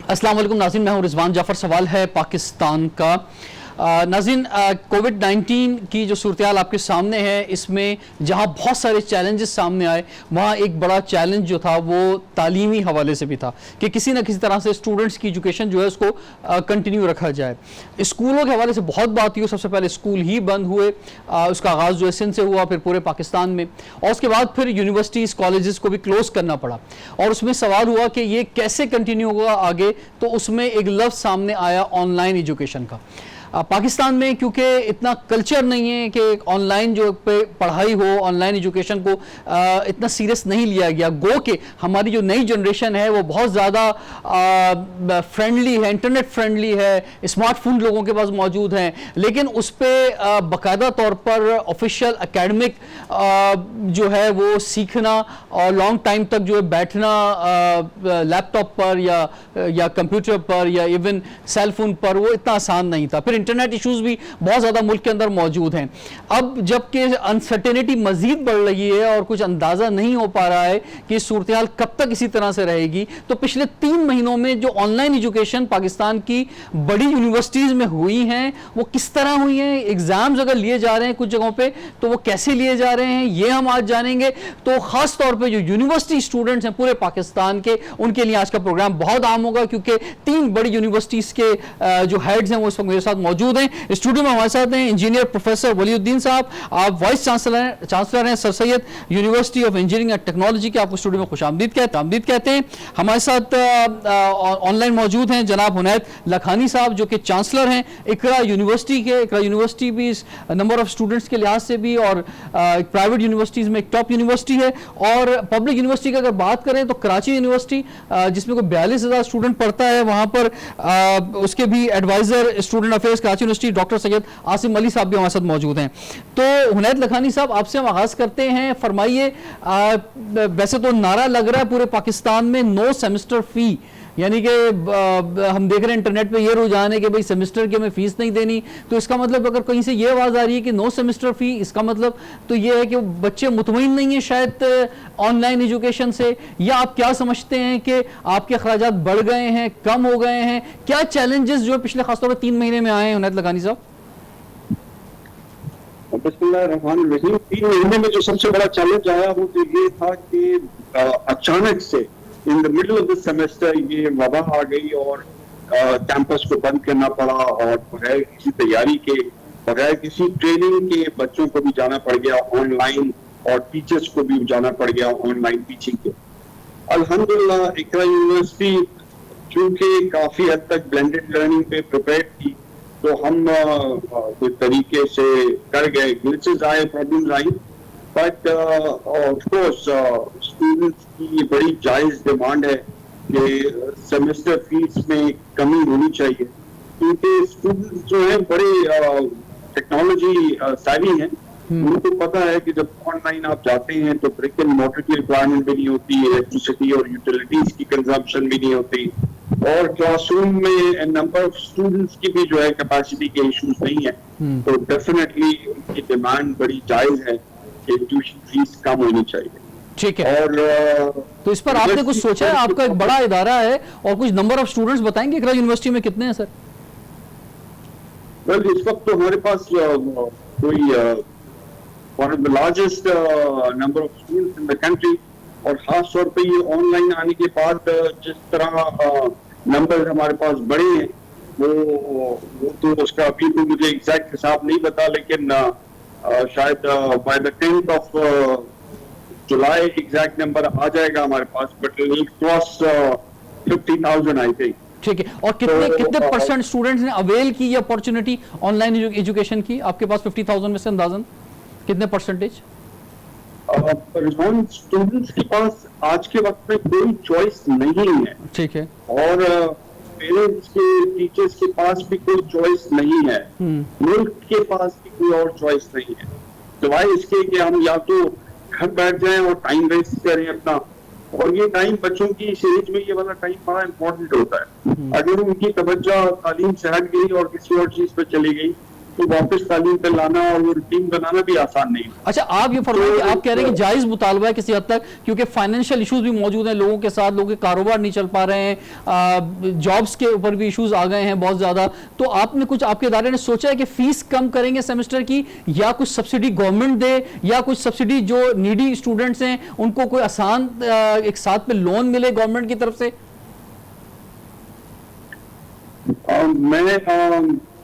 अस्सलाम वालेकुम नाज़रीन, मैं हूं रिजवान जाफ़र। सवाल है पाकिस्तान का। नाज़रीन, कोविड-19 की जो सूरत-ए-हाल आपके सामने है, इसमें जहां बहुत सारे चैलेंजेस सामने आए, वहां एक बड़ा चैलेंज जो था वो तालीमी हवाले से भी था कि किसी न किसी तरह से स्टूडेंट्स की एजुकेशन जो है उसको कंटिन्यू रखा जाए। स्कूलों के हवाले से बहुत बात हुई। सबसे पहले स्कूल ही बंद हुए, उसका आगाज़ जो है सिंध से हुआ, फिर पूरे पाकिस्तान में, और उसके बाद फिर यूनिवर्सिटीज़ कॉलेजेस को भी क्लोज़ करना पड़ा। और उसमें सवाल हुआ कि ये कैसे कंटिन्यू होगा आगे। तो उसमें एक लफ्ज़ सामने आया ऑनलाइन एजुकेशन का। पाकिस्तान में क्योंकि इतना कल्चर नहीं है कि ऑनलाइन जो पे पढ़ाई हो, ऑनलाइन एजुकेशन को इतना सीरियस नहीं लिया गया। गो के हमारी जो नई जनरेशन है वो बहुत ज़्यादा फ्रेंडली है, इंटरनेट फ्रेंडली है, स्मार्टफोन लोगों के पास मौजूद हैं, लेकिन उस पर बाकायदा तौर पर ऑफिशियल एकेडमिक जो है वो सीखना और लॉन्ग टाइम तक जो है बैठना लैपटॉप पर या कंप्यूटर पर या इवन सेल फोन पर, वो इतना आसान नहीं था। फिर इंटरनेट इश्यूज भी बहुत ज़्यादा मुल्क के अंदर मौजूद हैं। अब जबकि अनसर्टेनिटी मजीद बढ़ रही है और कुछ अंदाज़ा नहीं हो पा रहा है कि सूरत-ए-हाल कब तक इसी तरह से रहेगी, तो पिछले 3 महीनों में जो ऑनलाइन एजुकेशन पाकिस्तान की बड़ी यूनिवर्सिटीज़ में हुई हैं वो किस तरह हुई हैं, एग्ज़ाम्स अगर लिए जा रहे हैं कुछ जगहों पे तो वो कैसे लिए जा रहे हैं, ये हम आज जानेंगे। तो ख़ास तौर पर जो यूनिवर्सिटी स्टूडेंट्स हैं पूरे पाकिस्तान के, उनके लिए आज का प्रोग्राम बहुत अहम होगा, क्योंकि 3 बड़ी यूनिवर्सिटीज़ के जो हेड्स हैं वो इस वक्त मेरे साथ मौजूद हैं। स्टूडियो में हमारे साथ हैं इंजीनियर प्रोफेसर वलीउद्दीन साहब, आप वाइस चांसलर हैं sir Syed university of engineering and technology के। आपको स्टूडियो में खुशामदीद कहते हैं। हमारे साथ ऑनलाइन मौजूद हैं जनाब हुनैद लखानी साहब, जो कि चांसलर हैं इकरा यूनिवर्सिटी के। इकरा यूनिवर्सिटी भी नंबर ऑफ स्टूडेंट्स के लिहाज से भी और प्राइवेट यूनिवर्सिटीज़ में एक टॉप यूनिवर्सिटी है। और पब्लिक यूनिवर्सिटी की अगर बात करें तो कराची यूनिवर्सिटी, जिसमें कोई 42,000 स्टूडेंट पढ़ता है, वहाँ पर उसके भी adviser student affairs Karachi university doctor Syed Asim Ali साहब भी हमारे साथ मौजूद हैं। तो हुनैद लखानी साहब, आपसे हम आगाज़ करते हैं। फरमाइए, वैसे तो नारा लग रहा है पूरे पाकिस्तान में नो सेमेस्टर फ़ी, यानी कि हम देख रहे हैं इंटरनेट पे ये रुझान है कि भाई सेमेस्टर की हमें फीस नहीं देनी। तो इसका मतलब अगर कहीं से ये आवाज़ आ रही है कि नो सेमेस्टर फ़ी, इसका मतलब तो ये है कि बच्चे मुतमईन नहीं है शायद ऑनलाइन एजुकेशन से, या आप क्या समझते हैं कि आपके अखराजात बढ़ गए हैं, कम हो गए हैं? क्या चैलेंजेस जो है पिछले खासतौर पर 3 महीने में आए हैं हुनैद लखानी साहब? बिस्मिल्लाहिर्रहमानिर्रहीम। 3 महीने में जो सबसे बड़ा चैलेंज आया वो तो ये था कि अचानक से in the middle of the semester ये वबा आ गई और कैंपस को बंद करना पड़ा, और बगैर किसी तैयारी के, बगैर किसी ट्रेनिंग के बच्चों को भी जाना पड़ गया ऑनलाइन, और टीचर्स को भी जाना पड़ गया ऑनलाइन टीचिंग के। अल्हम्दुलिल्लाह इकरा यूनिवर्सिटी चूंकि काफी हद तक ब्लेंडेड लर्निंग पे प्रिपेयर्ड थी, तो हम कुछ तरीके से कर गए। ग्लिचेस आए, problems I, but of course students की बड़ी जायज डिमांड है कि सेमेस्टर फीस में कमी होनी चाहिए, क्योंकि स्टूडेंट्स जो है बड़े टेक्नोलॉजी savvy हैं। उनको पता है कि जब ऑनलाइन आप जाते हैं तो ब्रिक एंड मोटर की रिक्वायरमेंट भी नहीं होती, इलेक्ट्रिसिटी और यूटिलिटीज की कंजम्पशन भी नहीं होती, और क्लासरूम में नंबर ऑफ स्टूडेंट्स की भी जो है कैपेसिटी के इश्यूज नहीं है। तो डेफिनेटली उनकी डिमांड बड़ी जायज है कि ट्यूशन फीस कम होनी चाहिए। ठीक है। और तो इस पर आपने कुछ सोचा है? आपका एक बड़ा इदारा है, और कुछ नंबर ऑफ स्टूडेंट्स बताएंगे इकरा यूनिवर्सिटी में कितने हैं सर? वेल, इस वक्त तो हमारे पास कोई one of the largest number of students in the country, और खास तौर पे ये ऑनलाइन आने के बाद जिस तरह नंबर हमारे पास बढ़े हैं, वो तो उसका अभी तो मुझे एग्जैक्ट हिसाब नहीं पता, लेकिन शायद by the 10th of July exact number आ जाएगा हमारे पास, but it will cross 50,000 I think. ठीक है। और कितने परसेंट स्टूडेंट्स ने अवेल की ये अपॉर्चुनिटी ऑनलाइन एजुकेशन की? आपके पास 50,000 में से अंदाजन कितने परसेंटेज? स्टूडेंट्स के पास आज के वक्त में कोई चॉइस नहीं है। ठीक है। और पेरेंट्स के, टीचर्स के पास भी कोई चॉइस नहीं है, मुल्क के पास भी कोई और चॉइस नहीं है, सिवाय इसके कि हम या तो घर बैठ जाएं और टाइम वेस्ट करें अपना। और ये टाइम बच्चों की इस एज में ये वाला टाइम बड़ा इम्पोर्टेंट होता है। अगर उनकी तवज्जो तालीम से हट गई और किसी और चीज पे चली गई तो वापस तालीम पे लाना और वो रूटीन बनाना भी आसान नहीं। अच्छा, आप ये फरमाइए कि आप कह रहे हैं कि जायज मुतालबा है किसी हद तक, क्योंकि फाइनेंशियल इश्यूज भी मौजूद हैं लोगों के साथ, लोगों के कारोबार नहीं चल पा रहे हैं, जॉब्स के ऊपर भी इश्यूज आ गए हैं बहुत ज्यादा। तो आपने कुछ, आपके इदारे ने सोचा है कि फीस कम करेंगे सेमेस्टर की, या कुछ सब्सिडी गवर्नमेंट दे, या कुछ सब्सिडी जो नीडी स्टूडेंट्स हैं उनको कोई आसान एक साथ पे लोन मिले गवर्नमेंट की तरफ से? मैं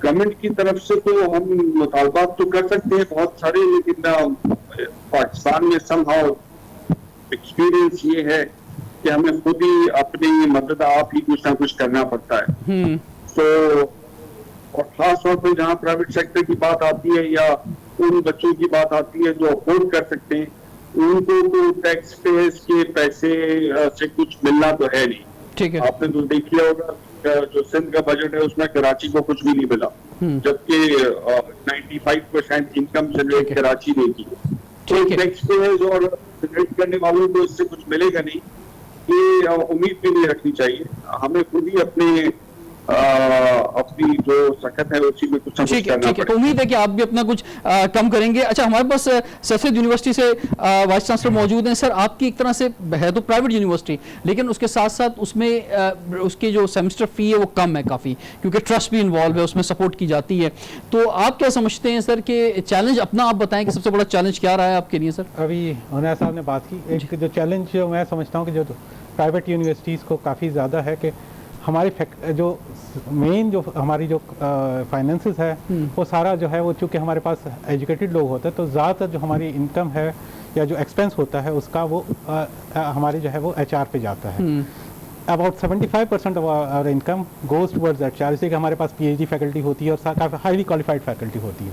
गवर्नमेंट की तरफ से तो हम मुतालबात तो कर सकते हैं बहुत सारे, लेकिन पाकिस्तान में समहाउ एक्सपीरियंस ये है कि हमें खुद ही अपनी मदद आप ही कुछ ना कुछ करना पड़ता है। तो और खास तौर पर जहाँ प्राइवेट सेक्टर की बात आती है या उन बच्चों की बात आती है जो अफोर्ड कर सकते हैं, उनको तो टैक्स पेयर्स के पैसे से कुछ मिलना तो है नहीं। ठीक है, आपने तो देख लिया होगा जो सिंध का बजट है उसमें कराची को कुछ भी नहीं मिला, जबकि 95% इनकम जनरेट कराची देती है। तो टैक्स पेयर्स और जनरेट करने वालों को इससे कुछ मिलेगा नहीं, ये उम्मीद भी नहीं रखनी चाहिए। हमें खुद ही अपनी जो सख्त है उसी में कुछ ना कुछ करना ठीक है। पड़ेगा। तो उम्मीद है कि आप भी अपना कुछ कम करेंगे। अच्छा, हमारे पास सफेद यूनिवर्सिटी से वाइस चांसलर मौजूद हैं। सर, आपकी एक तरह से है तो प्राइवेट यूनिवर्सिटी, लेकिन उसके साथ साथ उसमें उसकी जो सेमेस्टर फी है वो कम है काफ़ी, क्योंकि ट्रस्ट भी इन्वॉल्व है, उसमें सपोर्ट की जाती है। तो आप क्या समझते हैं सर कि चैलेंज अपना आप बताएं कि सबसे बड़ा चैलेंज क्या रहा है आपके लिए? सर, अभी उन्हें साहब ने बात की, एक जो चैलेंज जो मैं समझता हूँ कि जो प्राइवेट यूनिवर्सिटीज़ को काफ़ी ज़्यादा है कि हमारी जो मेन जो हमारी जो फाइनेंसेस है वो सारा जो है वो, चूँकि हमारे पास एजुकेटेड लोग होते हैं तो ज़्यादातर जो हमारी इनकम है या जो एक्सपेंस होता है उसका वो हमारी जो है वो HR पे जाता है। About 75% of our income goes towards HR, इसलिए कि हमारे पास PhD फैकल्टी होती है और काफ़ी हाईली क्वालिफाइड फैकल्टी होती है।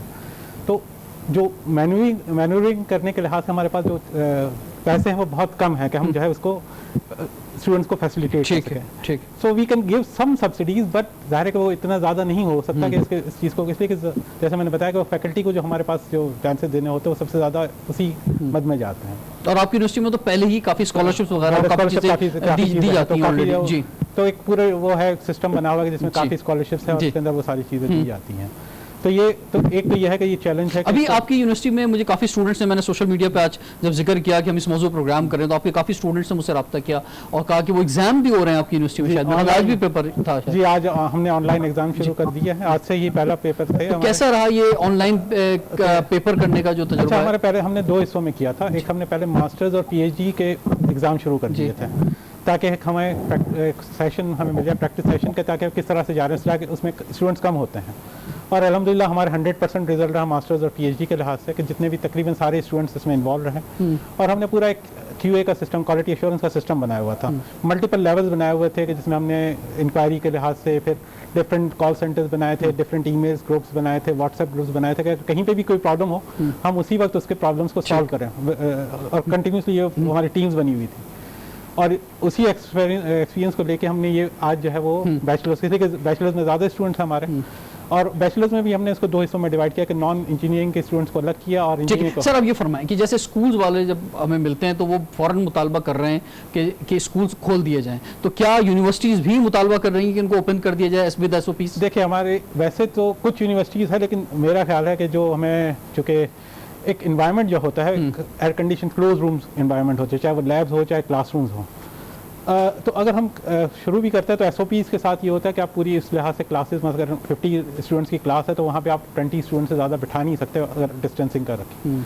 तो जो मैन्यूरिंग करने के लिहाज से हमारे पास जो पैसे हैं वो बहुत कम है कि हम जो है उसको स्टूडेंट्स को फैसिलिटेट कर सकें। ठीक। So we can give some subsidies, but जाहिर है कि वो इतना ज़्यादा नहीं हो सकता कि इस चीज़ को, इसलिए कि जैसे मैंने बताया कि वो फैकल्टी को जो हमारे पास जो चांसेस देने होते हैं वो सबसे ज़्यादा उसी मद में जाते हैं। और आपकी यूनिवर्सिटी में तो पहले ही काफ़ी स्कॉलरशिप्स वगैरह दी जाती हैं जी। तो एक पूरे वो है सिस्टम बना हुआ है जिसमें काफ़ी स्कॉलरशिप्स है और उसके अंदर वो सारी चीज़ें दी जाती हैं। तो ये तो एक तो ये है कि ये चैलेंज है। अभी आपकी यूनिवर्सिटी में मुझे काफ़ी स्टूडेंट्स ने, मैंने सोशल मीडिया पे आज जब जिक्र किया कि हम इस मौजूद प्रोग्राम कर रहे हैं, तो आपके काफ़ी स्टूडेंट्स ने मुझसे रब्ता किया और कहा कि वो एग्जाम भी हो रहे हैं आपकी यूनिवर्सिटी में। शायद आज भी पेपर था जी, आज हमने ऑनलाइन एग्जाम शुरू कर दिया है, आज से ही पहला पेपर थे। तो कैसा रहा ये ऑनलाइन पेपर करने का जो तजुर्बा? अच्छा, हमारे पहले हमने 2 हिस्सों में किया था। एक हमने पहले मास्टर्स और PhD के एग्जाम शुरू कर दिए थे ताकि हमें एक सेशन हमें मिल जाए, प्रैक्टिस सेशन के, ताकि किस तरह से जा रहे हैं, उसमें स्टूडेंट्स कम होते हैं। और अल्हम्दुलिल्लाह हमारे 100% रिजल्ट रहा मास्टर्स और PhD के लिहाज से कि जितने भी तकरीबन सारे स्टूडेंट्स इसमें इन्वॉल्व रहे। और हमने पूरा एक QA का सिस्टम, क्वालिटी एश्योरेंस का सिस्टम बनाया हुआ था। मल्टीपल लेवल्स बनाए हुए थे कि जिसमें हमने इंक्वायरी के लिहाज से फिर डिफरेंट कॉल सेंटर्स बनाए थे, डिफरेंट ईमेल्स ग्रुप्स बनाए थे, व्हाट्सएप ग्रुप्स बनाए थे कि कहीं पे भी कोई प्रॉब्लम हो हम उसी वक्त उसके प्रॉब्लम्स को सॉल्व करें। और कंटिन्यूसली ये हमारी टीम्स बनी हुई थी और उसी एक्सपीरियंस को लेके हमने ये आज जो है वो बैचलर्स, इसलिए बैचलर्स में ज़्यादा स्टूडेंट्स हमारे, और बैचलर्स में भी हमने इसको 2 हिस्सों में डिवाइड किया कि नॉन इंजीनियरिंग के स्टूडेंट्स को अलग किया और इंजीनियरिंग को। सर, अब ये फरमाएं कि जैसे स्कूल्स वाले जब हमें मिलते हैं तो वो फौरन मुतालबा कर रहे हैं कि स्कूल्स खोल दिए जाएं, तो क्या यूनिवर्सिटीज़ भी मुतालबा कर रही हैं कि इनको ओपन कर दिया जाए विद SOPs? देखिए, हमारे वैसे तो कुछ यूनिवर्सिटीज़ है, लेकिन मेरा ख्याल है कि जो हमें चूँकि एक इन्वायरमेंट जो होता है air condition close rooms environment होते हैं, चाहे वो लैब्स हो चाहे क्लासरूम्स हो, तो अगर हम शुरू भी करते हैं तो SOPs के साथ ये होता है कि आप पूरी इस लिहाज से क्लासेस में, अगर 50 स्टूडेंट्स की क्लास है तो वहाँ पे आप 20 स्टूडेंट से ज़्यादा बिठा नहीं सकते अगर डिस्टेंसिंग कर रखें।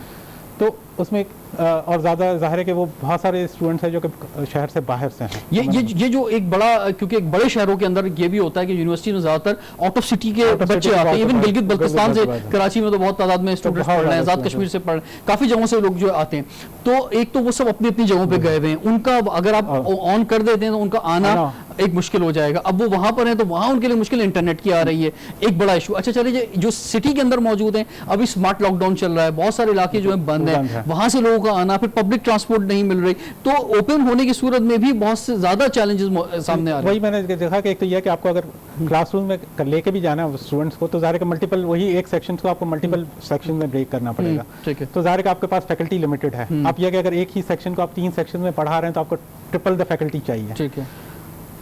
तो उसमें और ज़्यादा ज़ाहिर है कि वो बहुत सारे स्टूडेंट्स हैं जो कि शहर से बाहर से हैं। ये जो एक बड़ा, क्योंकि एक बड़े शहरों के अंदर ये भी होता है कि यूनिवर्सिटी में ज़्यादातर आउट ऑफ सिटी के बच्चे आते हैं। इवन गिलगित बल्तिस्तान से, कराची में तो बहुत तादाद में स्टूडेंट्स पढ़ रहे हैं, आज़ाद कश्मीर से पढ़ रहे हैं, काफ़ी जगहों से लोग जो आते हैं। तो एक तो वो सब अपनी अपनी जगहों पे गए हुए हैं, उनका अगर आप ऑन कर देते हैं तो उनका आना एक मुश्किल हो जाएगा। अब वो वहाँ पर हैं तो वहाँ उनके लिए मुश्किल इंटरनेट की आ रही है, एक बड़ा इशू। अच्छा चलिए, जो सिटी के अंदर मौजूद हैं, अभी स्मार्ट लॉकडाउन चल रहा है, बहुत सारे इलाके जो है बंद हैं, वहाँ से लोगों का आना, फिर पब्लिक ट्रांसपोर्ट नहीं मिल रही, तो ओपन होने की सूरत में भी बहुत से ज़्यादा चैलेंजेस सामने आ रहे हैं। वही मैंने देखा कि एक तो यह है कि आपको अगर क्लासरूम में लेके भी जाना है स्टूडेंट्स को, तो ज़ाहिर है कि मल्टीपल, वही एक सेक्शन को आपको मल्टीपल सेक्शन में ब्रेक करना पड़ेगा। तो ज़ाहिर है कि आपके पास फैकल्टी लिमिटेड है। आप यह कि अगर एक ही सेक्शन को आप 3 सेक्शन में पढ़ा रहे हैं तो आपको ट्रिपल द फैकल्टी चाहिए। ठीक है।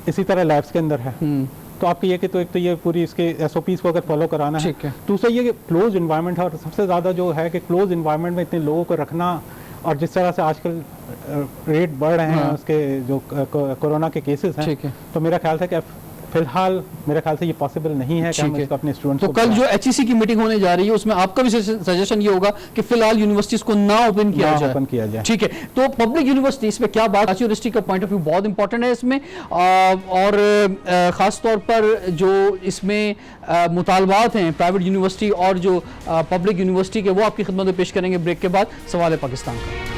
इसी तरह लैब्स के अंदर है, तो आपकी ये कि तो एक तो ये पूरी इसके SOPs को अगर फॉलो कराना है, ठीक है। दूसरा ये कि क्लोज इन्वायरमेंट है, और सबसे ज़्यादा जो है कि क्लोज इन्वायरमेंट में इतने लोगों को रखना, और जिस तरह से आजकल रेट बढ़ रहे हैं हाँ। उसके जो कोरोना के केसेस हैं, ठीक है। तो मेरा ख्याल था कि फिलहाल मेरे ख्याल से ये पॉसिबल नहीं है कि हम ठीक है। इसको अपने स्टूडेंट्स तो को कल जो HEC की मीटिंग होने जा रही है उसमें आपका भी सजेशन ये होगा कि फिलहाल यूनिवर्सिटीज को ना ओपन किया ना जाए। ओपन किया जाए। ठीक है, तो पब्लिक यूनिवर्सिटी इसमें क्या बात, कराची यूनिवर्सिटी का पॉइंट ऑफ व्यू बहुत इंपॉर्टेंट है इसमें, और ख़ास तौर पर जो इसमें मुतालबात हैं प्राइवेट यूनिवर्सिटी और जो पब्लिक यूनिवर्सिटी के, वो आपकी खिदमत में पेश करेंगे ब्रेक के बाद। सवाल है पाकिस्तान का।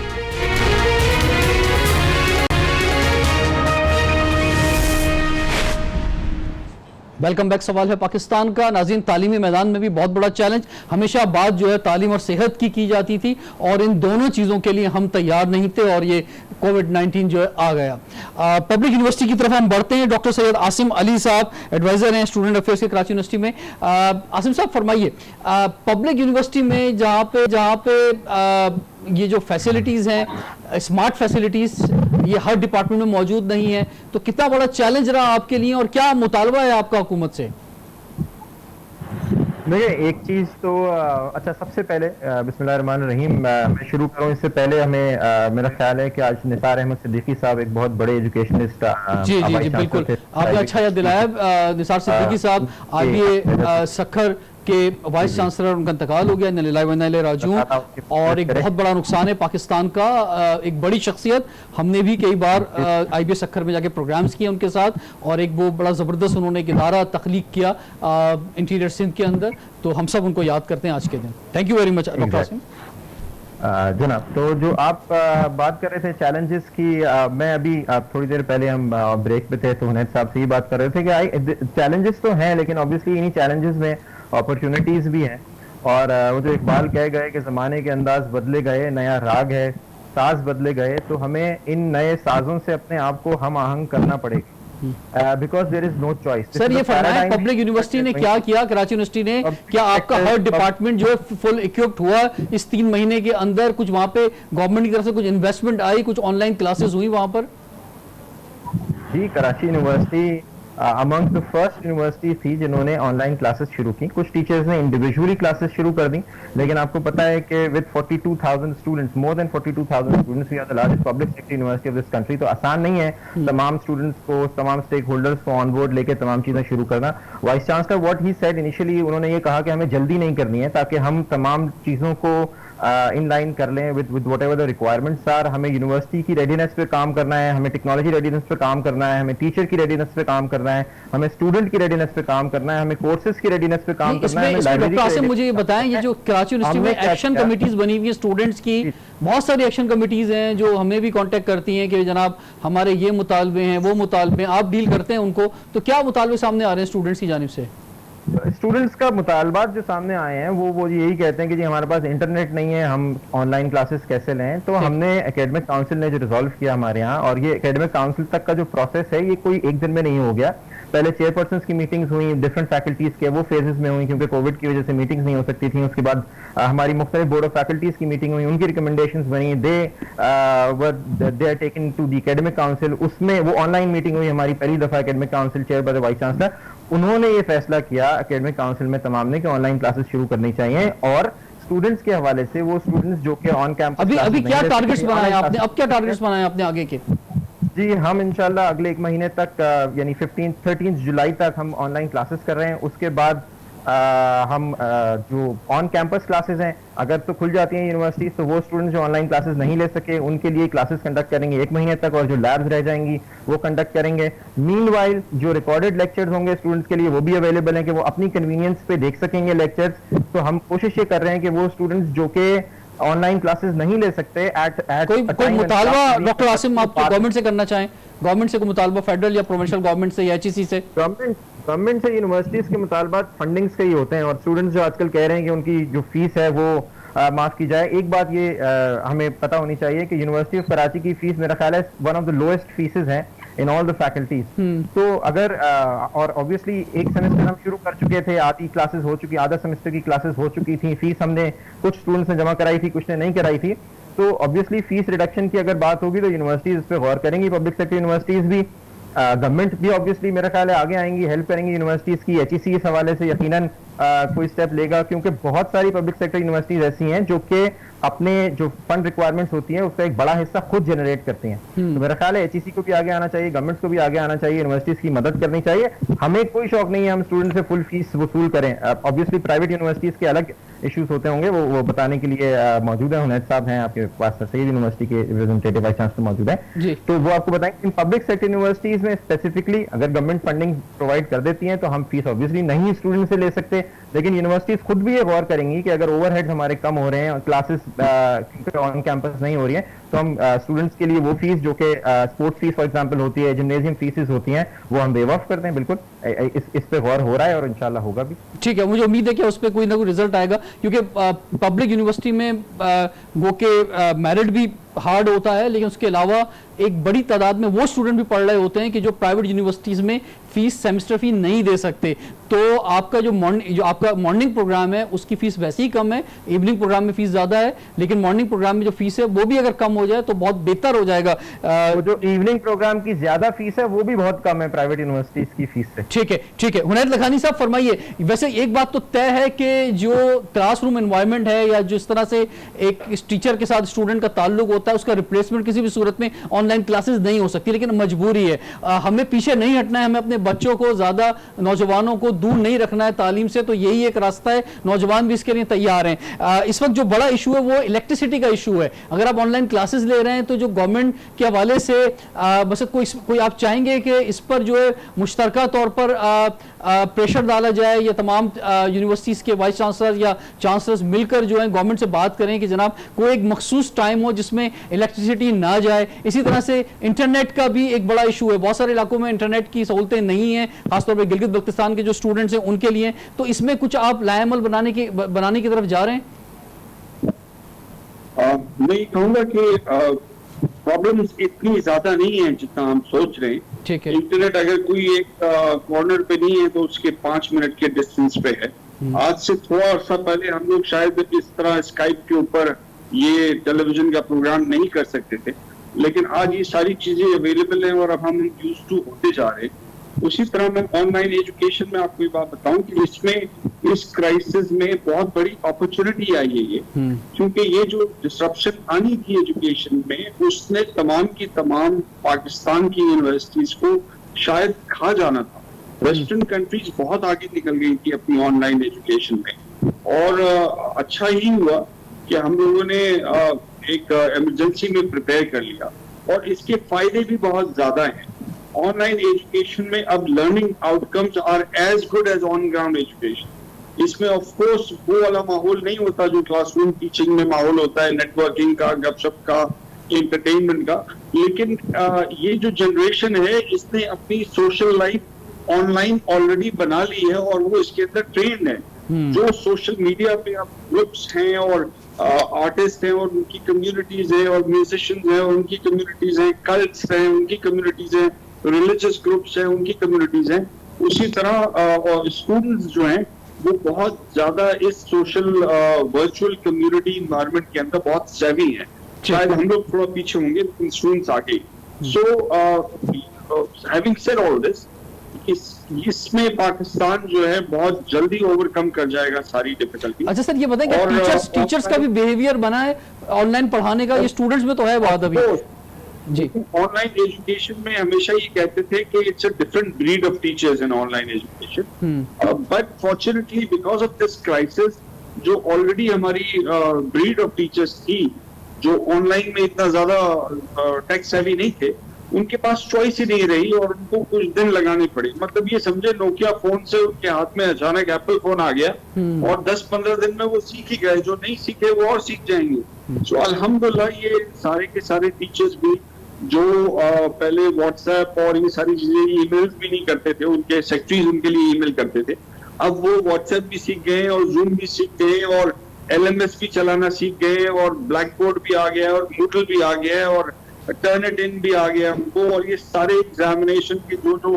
Welcome back. सवाल है पाकिस्तान का। नाज़रीन, तालीमी मैदान में भी बहुत बड़ा चैलेंज, हमेशा बात जो है तालीम और सेहत की जाती थी, और इन दोनों चीज़ों के लिए हम तैयार नहीं थे, और ये कोविड-19 जो है आ गया। पब्लिक यूनिवर्सिटी की तरफ हम बढ़ते हैं। डॉक्टर सैयद आसिम अली साहब एडवाइज़र हैं स्टूडेंट अफेयर्स के कराची यूनिवर्सिटी में। आसिम साहब फरमाइए, पब्लिक यूनिवर्सिटी में जहाँ पे ये जो फैसिलिटीज़ हैं, स्मार्ट फैसिलिटीज़, ये हर डिपार्टमेंट में मौजूद नहीं है, तो कितना बड़ा चैलेंज रहा आपके लिए, और क्या मुतालबा है आपका हुकूमत से? देखिए, एक चीज़ तो अच्छा, सबसे पहले बिस्मिल्लाहिर्रहमानिर्रहीम, मैं शुरू करूं इससे पहले हमें मेरा ख्याल है कि आज निसार अहमद सिद्दीकी साहब एक बहुत बड़े एजुकेशनिस्ट जी जी जी बिल्कुल, आपने अच्छा याद दिलाया। निसार सिद्दीकी साहब IBA सखर के वाइस चांसलर, उनका इंतकाल हो गया, इन्ना लिल्लाहि व इन्ना इलैहि राजिऊन, और एक बहुत बड़ा नुकसान है पाकिस्तान का। एक बड़ी शख्सियत, हमने भी कई बार IBA सखर में जाके प्रोग्राम्स किए उनके साथ, और एक वो बड़ा ज़बरदस्त उन्होंने एक इदारा तख्लीक किया इंटीरियर सिंध के अंदर, तो हम सब उनको याद करते हैं आज के दिन। Thank you very much doctor Asim. जनाब, तो जो आप बात कर रहे थे चैलेंजेस की, मैं अभी थोड़ी देर पहले हम ब्रेक पे थे तो हुनैद साहब से ही बात कर रहे थे कि चैलेंजेस तो हैं, लेकिन ऑब्वियसली इन्हीं चैलेंजेस में अपॉर्चुनिटीज भी हैं। और वो जो इकबाल कह गए कि ज़माने के अंदाज बदले गए, नया राग है, साज बदले गए, तो हमें इन नए साजों से अपने आप को हम आहंग करना पड़ेगा, because there is no choice. Sir, ये फरमाया पब्लिक यूनिवर्सिटी ने क्या किया, कराची यूनिवर्सिटी ने क्या, आपका हर डिपार्टमेंट जो है फुल इक्विप्ड हुआ इस 3 महीने के अंदर? कुछ वहाँ पे गवर्नमेंट की तरफ से कुछ इन्वेस्टमेंट आई, कुछ ऑनलाइन क्लासेस हुई वहाँ पर? जी, Karachi university among the first university थी जिन्होंने ऑनलाइन क्लासेस शुरू की। कुछ टीचर्स ने इंडिविजुअली क्लासेस शुरू कर दी, लेकिन आपको पता है कि with 42,000 students, more than 42,000 students, we are the largest public sector university of this country, तो आसान नहीं है तमाम स्टूडेंट्स को, तमाम स्टेक होल्डर्स को ऑन बोर्ड लेके तमाम चीजें शुरू करना। Vice chancellor what he said initially, उन्होंने ये कहा कि हमें जल्दी नहीं करनी है, ताकि हम तमाम चीजों को इन लाइन कर लें with whatever the requirements are. हमें यूनिवर्सिटी की रेडीनेस पे काम करना है, हमें टेक्नोलॉजी रेडीनेस पे काम करना है, हमें टीचर की रेडीनेस पे काम करना है, हमें स्टूडेंट की रेडीनेस पे काम करना है, हमें कोर्सेज की रेडीनेस पे काम करना है। डॉक्टर आसिम, मुझे ये बताएं, ये जो कराची यूनिवर्सिटी में एक्शन कमिटीज बनी हुई है स्टूडेंट्स की, बहुत सारी एक्शन कमिटीज हैं जो हमें भी कांटेक्ट करती हैं कि जनाब हमारे ये मुतालबे हैं, वो मुतालबे हैं, आप डील करते हैं उनको, तो क्या मुतालबे सामने आ रहे हैं स्टूडेंट्स की जानिब से? स्टूडेंट्स का मुतालबात जो सामने आए हैं वो यही कहते हैं कि जी हमारे पास इंटरनेट नहीं है, हम ऑनलाइन क्लासेस कैसे लें। तो हमने एकेडमिक काउंसिल ने जो रिजॉल्व किया हमारे यहाँ, और ये एकेडमिक काउंसिल तक का जो प्रोसेस है ये कोई एक दिन में नहीं हो गया। पहले चेयरपर्सन्स की मीटिंग्स हुई, डिफरेंट फैकल्टीज के, वो फेजेस में हुई क्योंकि कोविड की वजह से मीटिंग्स नहीं हो सकती थी। उसके बाद हमारी मुख्तलिफ बोर्ड ऑफ फैकल्टीज की मीटिंग हुई, उनकी रिकमेंडेशंस बनी, they are taken to the academic council, उसमें वो ऑनलाइन मीटिंग हुई हमारी पहली दफा academic council chair by the vice chancellor. उन्होंने ये फैसला किया एकेडमिक काउंसिल में तमाम ने कि ऑनलाइन क्लासेस शुरू करनी चाहिए, और स्टूडेंट्स के हवाले से वो स्टूडेंट्स जो कि ऑन कैंपस अभी क्या टारगेट्स बनाए आपने, अब क्या टारगेट्स बनाए आपने आगे के? जी, हम इंशाल्लाह अगले 1 महीने तक यानी 13 जुलाई तक हम ऑनलाइन क्लासेस कर रहे हैं। उसके बाद हम जो ऑन कैंपस क्लासेस हैं अगर तो खुल जाती हैं यूनिवर्सिटीज, तो वो स्टूडेंट्स जो ऑनलाइन क्लासेस नहीं ले सके उनके लिए क्लासेस कंडक्ट करेंगे 1 महीने तक, और जो लैब्स रह जाएंगी वो कंडक्ट करेंगे। मीनवाइल जो रिकॉर्डेड लेक्चर्स होंगे स्टूडेंट्स के लिए वो भी अवेलेबल हैं कि वो अपनी कन्वीनियंस पे देख सकेंगे लेक्चर्स। तो हम कोशिश ये कर रहे हैं कि वो स्टूडेंट्स जो कि ऑनलाइन क्लासेस नहीं ले सकते कोई मुतालबा डॉक्टर आसिम आप गवर्नमेंट से करना चाहें, गवर्नमेंट से कोई मुतालबा फेडरल या प्रोविंशियल गवर्नमेंट से या HEC से? गवर्नमेंट से यूनिवर्सिटीज के मुतालबात फंडिंग्स के ही होते हैं, और स्टूडेंट्स जो आजकल कह रहे हैं कि उनकी जो फीस है वो माफ की जाए। एक बात ये हमें पता होनी चाहिए कि यूनिवर्सिटी ऑफ कराची की फीस मेरा ख्याल है one of the lowest faeces है इन ऑल द फैकल्टीज। तो अगर और ऑब्वियसली एक सेमेस्टर हम शुरू कर चुके थे, आधी क्लासेस हो चुकी, आधा सेमेस्टर की क्लासेस हो चुकी थी, फीस हमने कुछ स्टूडेंट्स ने जमा कराई थी, कुछ ने नहीं कराई थी। तो ऑब्वियसली फीस रिडक्शन की अगर बात होगी तो यूनिवर्सिटीज इस पे गौर करेंगी, पब्लिक सेक्टर यूनिवर्सिटीज भी। गवर्नमेंट भी ऑब्वियसली मेरा ख्याल है आगे आएंगी, हेल्प करेंगी यूनिवर्सिटीज की। एचईसी इस हवाले से यकीनन कोई स्टेप लेगा, क्योंकि बहुत सारी पब्लिक सेक्टर यूनिवर्सिटीज ऐसी हैं जो कि अपने जो फंड रिक्वायरमेंट्स होती है उसका एक बड़ा हिस्सा खुद जनरेट करती हैं। तो मेरा ख्याल है एचईसी को भी आगे आना चाहिए, गवर्नमेंट को भी आगे आना चाहिए, यूनिवर्सिटीज की मदद करनी चाहिए। हमें कोई शौक नहीं है हम स्टूडेंट से फुल फीस वसूल करें। ऑब्वियसली प्राइवेट यूनिवर्सिटीज के अलग इश्यूज होते होंगे, वो बताने के लिए मौजूद है। हुनैद साहब हैं आपके पास, सैयद यूनिवर्सिटी के रिप्रेजेंटेटिव वाइस चांसलर मौजूद है, तो वो आपको बताएंगे। इन पब्लिक सेक्टर यूनिवर्सिटीज में स्पेसिफिकली अगर गवर्नमेंट फंडिंग प्रोवाइड कर देती है तो हम फीस ऑब्वियसली नहीं स्टूडेंट से ले सकते, लेकिन यूनिवर्सिटीज खुद भी ये गौर करेंगी कि अगर ओवरहेड्स हमारे कम हो रहे हैं और क्लासेस ऑन कैंपस नहीं हो रही है, तो हम स्टूडेंट्स के लिए वो फीस जो कि स्पोर्ट्स फीस फॉर एग्जांपल होती है, जिम्नेजियम फीसेस होती हैं, वो हम वेव ऑफ करते हैं। बिल्कुल इस पे गौर हो रहा है और इंशाल्लाह होगा भी। ठीक है, मुझे उम्मीद है कि उस पर कोई ना कोई रिजल्ट आएगा, क्योंकि पब्लिक यूनिवर्सिटी में गो के मेरिट भी हार्ड होता है, लेकिन उसके अलावा एक बड़ी तादाद में वो स्टूडेंट भी पढ़ रहे होते हैं कि जो प्राइवेट यूनिवर्सिटीज में फीस सेमेस्टर फी नहीं दे सकते। तो आपका जो आपका मॉर्निंग प्रोग्राम है उसकी फीस वैसे ही कम है, इवनिंग प्रोग्राम में फीस ज्यादा है, लेकिन मॉर्निंग प्रोग्राम में जो फीस है वो भी अगर कम हो जाए तो बहुत बेहतर हो जाएगा। वो जो इवनिंग प्रोग्राम की ज्यादा फीस है वो भी बहुत कम है प्राइवेट यूनिवर्सिटीज की फीस से। ठीक है, ठीक है। हुनैद लखानी साहब फरमाइए, वैसे एक बात तो तय है कि जो क्लासरूम एनवायरनमेंट है या जिस तरह से एक टीचर के साथ स्टूडेंट का ताल्लुक होता है उसका रिप्लेसमेंट किसी भी सूरत में ऑनलाइन क्लासेस नहीं हो सकती, लेकिन मजबूरी है। हमें पीछे नहीं हटना है, हमें अपने बच्चों को ज्यादा, नौजवानों को दूर नहीं रखना है तालीम से, तो यही एक रास्ता है। नौजवान भी इसके लिए तैयार हैं। इस वक्त जो बड़ा इशू है वो इलेक्ट्रिसिटी का इशू है। अगर आप ऑनलाइन क्लासेस ले रहे हैं तो जो गवर्नमेंट के हवाले से बस कोई आप चाहेंगे कि इस पर जो है मुश्तरका तौर पर प्रेशर डाला जाए, या तमाम यूनिवर्सिटीज के वाइस चांसलर या चांसलर्स मिलकर जो है गवर्नमेंट से बात करें कि जनाब कोई एक मखसूस टाइम हो जिसमें इलेक्ट्रिसिटी ना जाए। इसी तरह से इंटरनेट का भी एक बड़ा इशू है, बहुत सारे इलाकों में इंटरनेट की सहूलतें नहीं है, खासतौर पर गिलगित बल्तिस्तान के जो स्टूडेंट्स हैं उनके लिए। तो इसमें कुछ आप लाएमल बनाने की तरफ जा रहे हैं? मैं कहूँगा कि प्रॉब्लम्स इतनी ज्यादा नहीं है जितना हम सोच रहे हैं। ठीक है। इंटरनेट अगर कोई एक कॉर्नर पे नहीं है तो उसके 5 मिनट के डिस्टेंस पे है। आज से थोड़ा अर्सा पहले हम लोग शायद इस तरह स्काइप के ऊपर ये टेलीविजन का प्रोग्राम नहीं कर सकते थे, लेकिन आज ये सारी चीजें अवेलेबल हैं और अब हम यूज टू होते जा रहे हैं। उसी तरह मैं ऑनलाइन एजुकेशन में आपको ये बात बताऊं कि इसमें इस क्राइसिस में बहुत बड़ी अपॉर्चुनिटी आई है ये, क्योंकि ये जो डिसरप्शन आनी थी एजुकेशन में उसने तमाम की तमाम पाकिस्तान की यूनिवर्सिटीज को शायद खा जाना था। वेस्टर्न कंट्रीज बहुत आगे निकल गई थी अपनी ऑनलाइन एजुकेशन में, और अच्छा ही हुआ कि हम लोगों ने एक इमरजेंसी में प्रिपेयर कर लिया, और इसके फायदे भी बहुत ज्यादा हैं। ऑनलाइन एजुकेशन में अब learning outcomes are as good as on ground education. इसमें ऑफ कोर्स वो वाला माहौल नहीं होता जो क्लासरूम टीचिंग में माहौल होता है, नेटवर्किंग का, गपशप का, एंटरटेनमेंट का, लेकिन ये जो जनरेशन है इसने अपनी सोशल लाइफ ऑनलाइन ऑलरेडी बना ली है और वो इसके अंदर ट्रेंड है। जो सोशल मीडिया पे अब ग्रुप्स हैं और आर्टिस्ट हैं और उनकी कम्युनिटीज हैं, और म्यूजिशियंस हैं और उनकी कम्युनिटीज हैं, कल्ट्स हैं उनकी कम्युनिटीज हैं, रिलीजियस ग्रुप्स हैं उनकी कम्युनिटीज हैं, उसी तरह स्टूडेंट्स जो हैं वो बहुत ज्यादा इस सोशल वर्चुअल कम्युनिटी इन्वायरमेंट के अंदर बहुत सेवी हैं। शायद हम लोग थोड़ा पीछे होंगे लेकिन स्टूडेंट्स आगे। So having said all this, इसमें पाकिस्तान जो है बहुत जल्दी ओवरकम कर जाएगा सारी डिफिकल्टी। अच्छा सर, ये बताएं कि टीचर्स का भी बिहेवियर बना है ऑनलाइन पढ़ाने का, ये स्टूडेंट्स में तो है बात अभी जी। ऑनलाइन एजुकेशन में हमेशा ये कहते थे कि it's a different breed of teachers in online education, but fortunately because of this crisis जो ऑलरेडी हमारी ब्रीड ऑफ टीचर्स थी जो ऑनलाइन में इतना ज्यादा टेक सेवी नहीं थे, उनके पास चॉइस ही नहीं रही और उनको कुछ दिन लगाने पड़े। मतलब ये समझे नोकिया फोन से उनके हाथ में अचानक एप्पल फोन आ गया और 10-15 दिन में वो सीख ही गए, जो नहीं सीखे वो और सीख जाएंगे। सो अल्हम्दुलिल्लाह ये सारे के सारे टीचर्स भी जो पहले व्हाट्सएप और ये सारी चीजें ईमेल्स भी नहीं करते थे, उनके सेक्रेटरीज उनके लिए ईमेल करते थे, अब वो व्हाट्सएप भी सीख गए और जूम भी सीख गए और LMS भी चलाना सीख गए और ब्लैक बोर्ड भी आ गया और मूडल भी आ गया और टर्निट भी आ गया उनको, और ये सारे एग्जामिनेशन की जो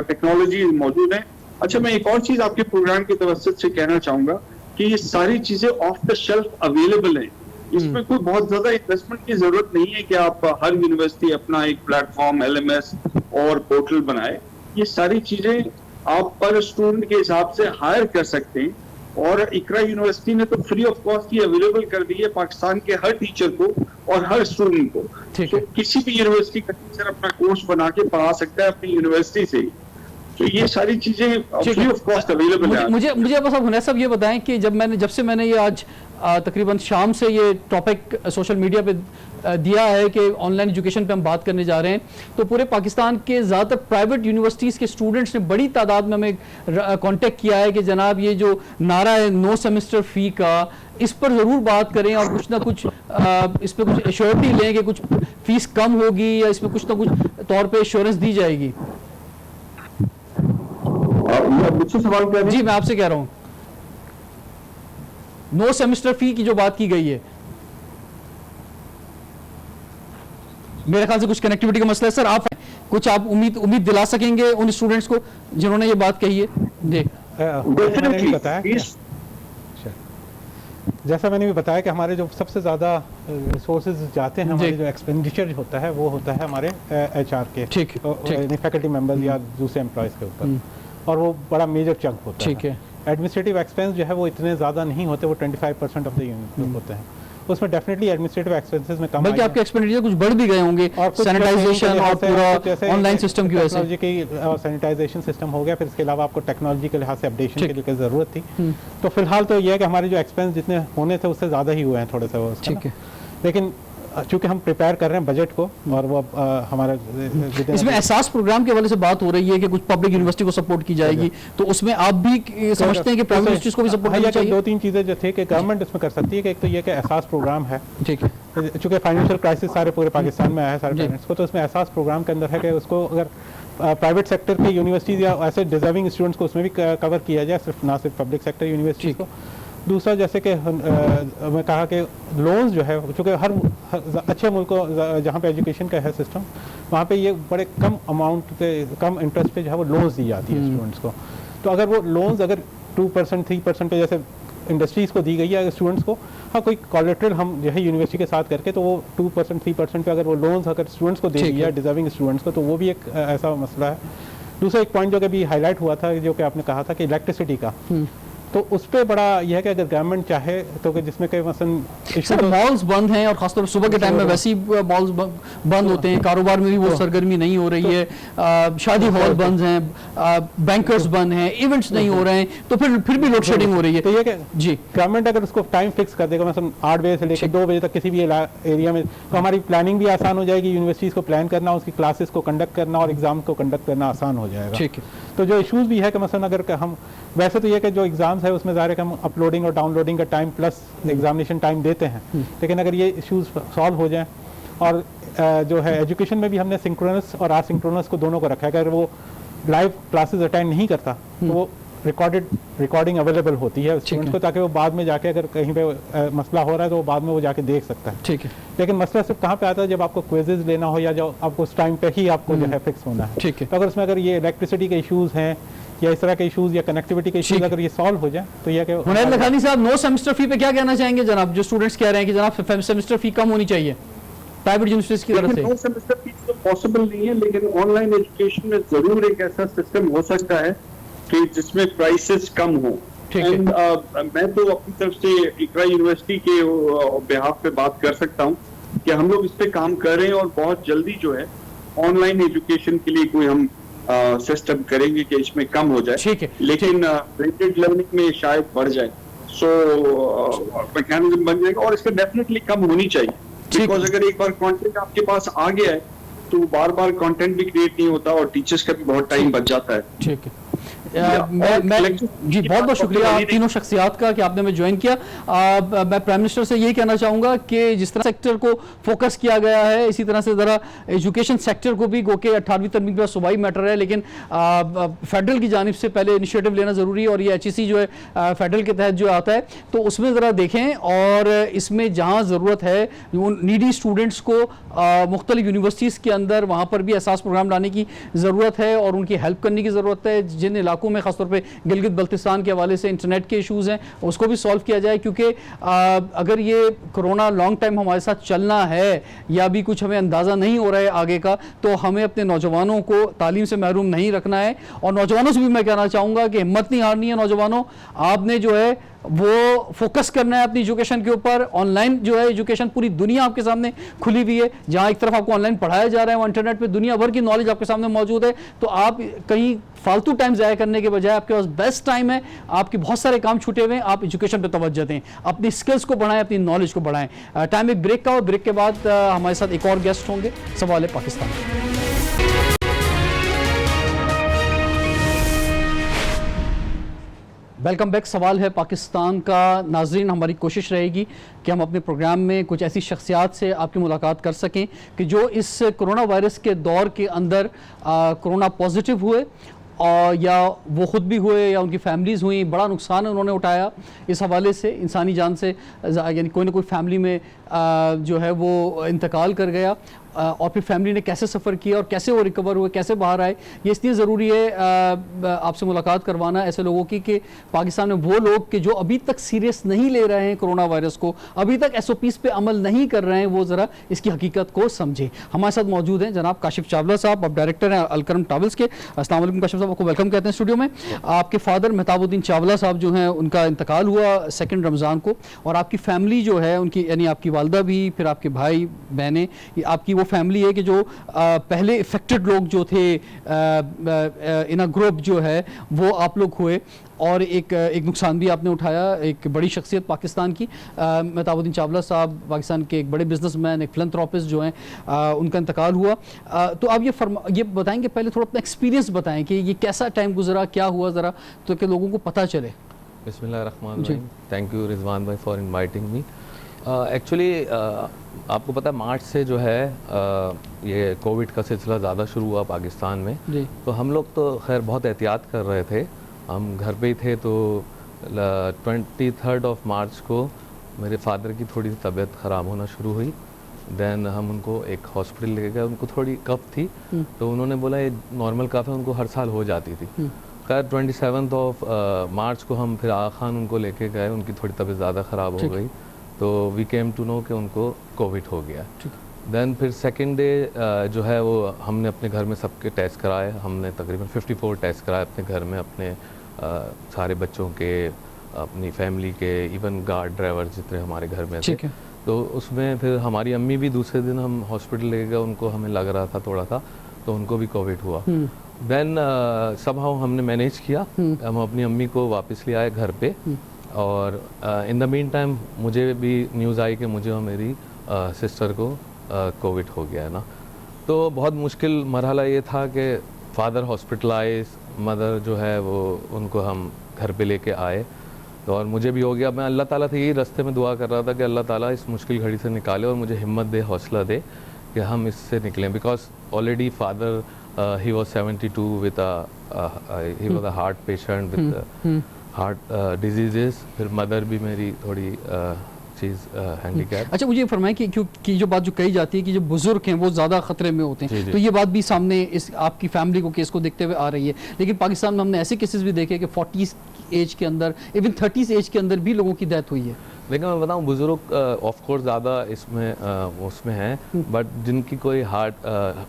टेक्नोलॉजी मौजूद है। अच्छा, मैं एक और चीज आपके प्रोग्राम की तवज्जुह से कहना चाहूंगा कि ये सारी चीजें ऑफ द शेल्फ अवेलेबल हैं। इसमें कोई बहुत ज्यादा इन्वेस्टमेंट की जरूरत नहीं है कि आप हर यूनिवर्सिटी अपना एक प्लेटफॉर्म LMS और पोर्टल बनाए। ये सारी चीजें आप पर स्टूडेंट के हिसाब से हायर कर सकते हैं, और इकरा यूनिवर्सिटी ने तो free of cost he available कर दी है पाकिस्तान के हर टीचर को और हर स्टूडेंट को। ठीक तो है। किसी भी यूनिवर्सिटी का टीचर अपना कोर्स बना के पढ़ा सकता है अपनी यूनिवर्सिटी से ही। तो ये सारी चीजें ठीक फ्री है। ऑफ कॉस्ट अवेलेबल है। मुझे बस अब हुनैर साहब ये बताएं कि जब से मैंने ये आज तकरीबन शाम से ये टॉपिक सोशल मीडिया पे दिया है कि ऑनलाइन एजुकेशन पे हम बात करने जा रहे हैं, तो पूरे पाकिस्तान के ज़्यादातर प्राइवेट यूनिवर्सिटीज़ के स्टूडेंट्स ने बड़ी तादाद में हमें कांटेक्ट किया है कि जनाब ये जो नारा है नो सेमेस्टर फ़ी का, इस पर ज़रूर बात करें और कुछ ना कुछ इस पर कुछ एश्योरिटी लें कि कुछ फीस कम होगी या इसमें कुछ ना कुछ तौर पे एश्योरेंस दी जाएगी। मुझसे सवाल कर रहे हैं? जी मैं आपसे कह रहा हूँ, नो सेमेस्टर फी की जो बात की गई है, मेरे ख्याल से कुछ कनेक्टिविटी का मसला है। सर आप कुछ आप उम्मीद दिला सकेंगे उन स्टूडेंट्स को जिन्होंने ये बात कही है? मैंने भी बताया जैसा मैंने भी बताया कि हमारे जो सबसे ज़्यादा रिसोर्सेज जाते हैं, हमारे जो एक्सपेंडिचर होता है वो होता है हमारे HR के, ठीक फैकल्टी मेंबर्स या दूसरे एम्प्लॉयज़ के ऊपर, और वो बड़ा मेजर चंक होता है। ठीक है। एडमिनिस्ट्रेटिव एक्सपेंस जो है वो इतने ज़्यादा नहीं होते, वो 25% ऑफ द यूनिट होते हैं। उसमें डेफिनेटली एडमिनिस्ट्रेटिव एक्सपेंसेस में कम, बल्कि आपके एक्सपेंडिचर कुछ बढ़ भी गए होंगे सैनिटाइजेशन और पूरा ऑनलाइन सिस्टम की वजह से। टेक्नोलॉजी की सैनिटाइजेशन सिस्टम हो गया, फिर इसके अलावा आपको टेक्नोलॉजी के लिहाज से अपडेशन के लिए ज़रूरत थी। तो फिलहाल तो ये है कि हमारे जो एक्सपेंस जितने होने थे उससे ज़्यादा ही हुए हैं थोड़े से वो। ठीक है। लेकिन चूंकि हम प्रिपेयर कर रहे हैं बजट को, और वो हमारा इसमें एहसास प्रोग्राम के हवाले से बात हो रही है कि कुछ पब्लिक यूनिवर्सिटी को सपोर्ट की जाएगी, तो उसमें आप भी समझते हैं कि प्राइवेट यूनिवर्सिटीज को भी सपोर्ट करना चाहिए? दो तीन चीज़ें जो थे कि गवर्नमेंट इसमें कर सकती है कि एक तो ये कि एहसास प्रोग्राम है। ठीक है। चूंकि फाइनेंशियल क्राइसिस सारे पूरे पाकिस्तान में आया है सारे पेरेंट्स को, तो उसमें एहसास प्रोग्राम के अंदर है कि उसको अगर प्राइवेट सेक्टर के यूनिवर्सिटीज़ या ऐसे डिजर्विंग स्टूडेंट्स को उसमें भी कवर किया जाए, सिर्फ ना सिर्फ पब्लिक सेक्टर यूनिवर्सिटीज़ को। दूसरा जैसे कि मैं कहा कि लोन्स जो है, चूँकि हर अच्छे मुल्कों जहाँ पे एजुकेशन का है सिस्टम, वहाँ पे ये बड़े कम अमाउंट पे, कम इंटरेस्ट पे जो है वो लोन्स दी जाती है स्टूडेंट्स को। तो अगर वो लोन्स अगर 2% 3% पे जैसे इंडस्ट्रीज़ को दी गई है स्टूडेंट्स को, हाँ कोई कोलेटरल हम जो है यूनिवर्सिटी के साथ करके, तो वो 2% 3% पे अगर वो लोन्स अगर स्टूडेंट्स को दे दिया डिजर्विंग स्टूडेंट्स को, तो वो भी एक ऐसा मसला है। दूसरा एक पॉइंट जो कि अभी हाईलाइट हुआ था, जो कि आपने कहा था कि इलेक्ट्रिसिटी का, तो उस पर बड़ा यह है कि अगर गवर्नमेंट चाहे तो कि जिसमें कई मसलन मॉल्स बंद हैं और खासतौर पर सुबह के टाइम में वैसे ही मॉल्स बंद होते हैं, कारोबार में भी वो सरगर्मी नहीं हो रही है, शादी हॉल बंद हैं, बैंकर्स बंद हैं, इवेंट्स नहीं हो रहे हैं, तो फिर भी लोड शेडिंग हो रही है। तो ये कि जी गवर्नमेंट अगर उसको टाइम फिक्स कर देगा, मतलब 8 बजे से लेकर 2 बजे तक किसी भी एरिया में, तो हमारी प्लानिंग भी आसान हो जाएगी, यूनिवर्सिटीज़ को प्लान करना, उसकी क्लासेस को कंडक्ट करना और एग्जाम को कंडक्ट करना आसान हो जाएगा। ठीक है। तो जो इशूज़ भी है कि मसलन अगर हम वैसे तो ये कि जो एग्जाम्स है उसमें ज़ाहिर है कि हम अपलोडिंग और डाउनलोडिंग का टाइम प्लस एग्जामिनेशन टाइम देते हैं, लेकिन अगर ये इश्यूज सॉल्व हो जाएं, और जो है एजुकेशन में भी हमने सिंक्रोनस और आसिंक्रोनस को दोनों को रखा है। अगर वो लाइव क्लासेस अटेंड नहीं करता तो वो रिकॉर्डिंग अवेलेबल होती है स्टूडेंट्स को, ताकि वो बाद में जाके अगर कहीं पे मसला हो रहा है तो वो बाद में वो जाके देख सकता है। ठीक है। लेकिन मसला सिर्फ कहाँ पे आता है, जब आपको क्विजेज लेना हो या जो आपको उस टाइम पे ही आपको जो है फिक्स होना है। ठीक है। तो अगर उसमें अगर ये इलेक्ट्रिसिटी के इश्यूज हैं या इस तरह के इश्यूज या कनेक्टिविटी के इश्यूज अगर ये सॉल्व हो जाए तो ये हुनैर लखानी साहब, नो सेमेस्टर फी पे क्या कहना चाहेंगे जनाब? जो स्टूडेंट्स कह रहे हैं कि जनाब सेमेस्टर फी कम होनी चाहिए प्राइवेट यूनिवर्सिटीज की तरफ से। नो सेमेस्टर फीस तो पॉसिबल नहीं है, लेकिन ऑनलाइन एजुकेशन में जरूर एक ऐसा सिस्टम हो सकता है कि जिसमें प्राइसेस कम हो। एंड मैं तो अपनी तरफ से इकरा यूनिवर्सिटी के बिहाफ पे बात कर सकता हूँ कि हम लोग इस पे काम कर रहे हैं और बहुत जल्दी जो है ऑनलाइन एजुकेशन के लिए कोई हम सिस्टम करेंगे कि इसमें कम हो जाए। ठीक है। लेकिन ब्लेंडेड लर्निंग में शायद बढ़ जाए, सो मैकेनिज्म बन जाएगा और इसमें डेफिनेटली कम होनी चाहिए। बिकॉज अगर एक बार कंटेंट आपके पास आ गया है तो बार बार कंटेंट भी क्रिएट नहीं होता और टीचर्स का भी बहुत टाइम बच जाता है। ठीक है। जी बहुत बहुत शुक्रिया आप तीनों शख्सियात का कि आपने हमें ज्वाइन किया। मैं प्राइम मिनिस्टर से यही कहना चाहूँगा कि जिस तरह सेक्टर को फोकस किया गया है, इसी तरह से ज़रा एजुकेशन सेक्टर को भी, गो के 18वीं तरमीम का सूबाई मैटर है, लेकिन फेडरल की जानिब से पहले इनिशिएटिव लेना ज़रूरी है। और ये HEC जो है फेडरल के तहत जो आता है, तो उसमें ज़रा देखें और इसमें जहाँ ज़रूरत है नीडी स्टूडेंट्स को मुख्तलिफ यूनिवर्सिटीज़ के अंदर वहाँ पर भी एहसास प्रोग्राम लाने की ज़रूरत है और उनकी हेल्प करने की ज़रूरत है। जिन इलाकों इलाकों में, खासतौर पे गिलगित बल्तिस्तान के हवाले से इंटरनेट के इशूज़ हैं, उसको भी सॉल्व किया जाए, क्योंकि अगर ये कोरोना लॉन्ग टाइम हमारे साथ चलना है या भी कुछ हमें अंदाज़ा नहीं हो रहा है आगे का, तो हमें अपने नौजवानों को तालीम से महरूम नहीं रखना है। और नौजवानों से भी मैं कहना चाहूँगा कि हिम्मत नहीं हारनी है नौजवानों, आपने जो है वो फोकस करना है अपनी एजुकेशन के ऊपर। ऑनलाइन जो है एजुकेशन, पूरी दुनिया आपके सामने खुली हुई है, जहाँ एक तरफ आपको ऑनलाइन पढ़ाया जा रहा है, इंटरनेट पे दुनिया भर की नॉलेज आपके सामने मौजूद है। तो आप कहीं फालतू टाइम ज़ाया करने के बजाय आपके पास बेस्ट टाइम है, आपके बहुत सारे काम छूटे हुए हैं, आप एजुकेशन पे तवज्जो दें, अपनी स्किल्स को बढ़ाएं, अपनी नॉलेज को बढ़ाएं। टाइम एक ब्रेक का, और ब्रेक के बाद हमारे साथ एक और गेस्ट होंगे सवाल है पाकिस्तान। Welcome back. सवाल है पाकिस्तान का। नाजरीन, हमारी कोशिश रहेगी कि हम अपने प्रोग्राम में कुछ ऐसी शख्सियात से आपकी मुलाकात कर सकें कि जो इस कोरोना वायरस के दौर के अंदर कोरोना पॉजिटिव हुए, और या वो ख़ुद भी हुए या उनकी फैमिलीज़ हुई, बड़ा नुकसान उन्होंने उठाया इस हवाले से, इंसानी जान से, यानी कोई ना कोई फैमिली में जो है वो इंतकाल कर गया, और फिर फैमिली ने कैसे सफ़र किया और कैसे वो रिकवर हुए, कैसे बाहर आए। ये इसलिए ज़रूरी है आपसे मुलाकात करवाना ऐसे लोगों की कि पाकिस्तान में वो लोग कि जो अभी तक सीरियस नहीं ले रहे हैं कोरोना वायरस को, अभी तक SOPs पे अमल नहीं कर रहे हैं, वो ज़रा इसकी हकीकत को समझें। हमारे साथ मौजूद हैं जनाब काशिफ चावला साहब, आप डायरेक्टर हैं अलकरम ट्रैवल्स के। अस्सलाम वालेकुम काशिफ साहब, आपको वेलकम कहते हैं स्टूडियो में। आपके फादर मेहताबुद्दीन चावला साहब जो हैं, उनका इंतकाल हुआ 2 रमज़ान को, और आपकी फैमिली जो है उनकी, यानी आपकी वालदा भी, फिर आपके भाई बहनें, आपकी वो फैमिली है कि जो पहले इफेक्टेड लोग जो थे इन अ ग्रुप जो है वो आप लोग हुए, और एक नुकसान भी आपने उठाया। एक बड़ी शख्सियत पाकिस्तान की, मेहताबुद्दीन चावला साहब पाकिस्तान के एक बड़े बिजनेसमैन, एक फिलैंथ्रोपिस्ट जो हैं, उनका इंतकाल हुआ। तो आप ये बताएंगे, पहले थोड़ा अपना एक्सपीरियंस बताएं कि ये कैसा टाइम गुजरा, क्या हुआ ज़रा, तो कि लोगों को पता चले। बिस्मिल्लाहिर्रहमानिर्रहीम। थैंक यू रिजवान भाई फॉर इनवाइटिंग मी। एक्चुअली आपको पता है मार्च से जो है ये कोविड का सिलसिला ज़्यादा शुरू हुआ पाकिस्तान में जी। तो हम लोग तो खैर बहुत एहतियात कर रहे थे, हम घर पे ही थे। तो 23 मार्च को मेरे फादर की थोड़ी तबीयत ख़राब होना शुरू हुई। देन हम उनको एक हॉस्पिटल ले गए, उनको थोड़ी कफ थी, तो उन्होंने बोला ये नॉर्मल कफ है, उनको हर साल हो जाती थी। खैर 27 मार्च को हम फिर आगा खान उनको लेके गए, उनकी थोड़ी तबीयत ज़्यादा ख़राब हो गई, तो वी केम टू नो कि उनको कोविड हो गया। देन फिर सेकेंड डे जो है वो हमने अपने घर में सबके टेस्ट कराए, हमने तकरीबन 54 टेस्ट कराए अपने घर में, अपने सारे बच्चों के, अपनी फैमिली के, इवन गार्ड ड्राइवर जितने हमारे घर में थे। तो उसमें फिर हमारी अम्मी भी दूसरे दिन हम हॉस्पिटल ले गए, उनको हमें लग रहा था थोड़ा सा, तो उनको भी कोविड हुआ। देन समहाउ हमने मैनेज किया, हम अपनी अम्मी को वापस ले आए घर पे, और इन द मीन टाइम मुझे भी न्यूज़ आई कि मुझे और मेरी सिस्टर को कोविड हो गया है ना। तो बहुत मुश्किल मरहला ये था कि फादर हॉस्पिटल आए, मदर जो है वो उनको हम घर पे लेके आए, तो और मुझे भी हो गया। मैं अल्लाह ताला से यही रास्ते में दुआ कर रहा था कि अल्लाह ताला इस मुश्किल घड़ी से निकाले और मुझे हिम्मत दे, हौसला दे कि हम इससे निकलें। Because already father he was 72 with he was a heart patient with heart diseases. फिर मदर भी मेरी थोड़ी चीज़ हैंडीकैप। अच्छा, मुझे फरमाएं कि जो बात जो कही जाती है कि जो बुजुर्ग हैं वो ज़्यादा ख़तरे में होते हैं, तो ये बात भी सामने इस आपकी फैमिली को केस को देखते हुए आ रही है। लेकिन पाकिस्तान में हमने ऐसे केसेस भी देखे कि 40s एज के अंदर, इवन 30s एज के अंदर भी लोगों की डेथ हुई है। लेकिन मैं बताऊं, बुजुर्ग ऑफ कोर्स ज़्यादा इसमें उसमें हैं, बट जिनकी कोई हार्ट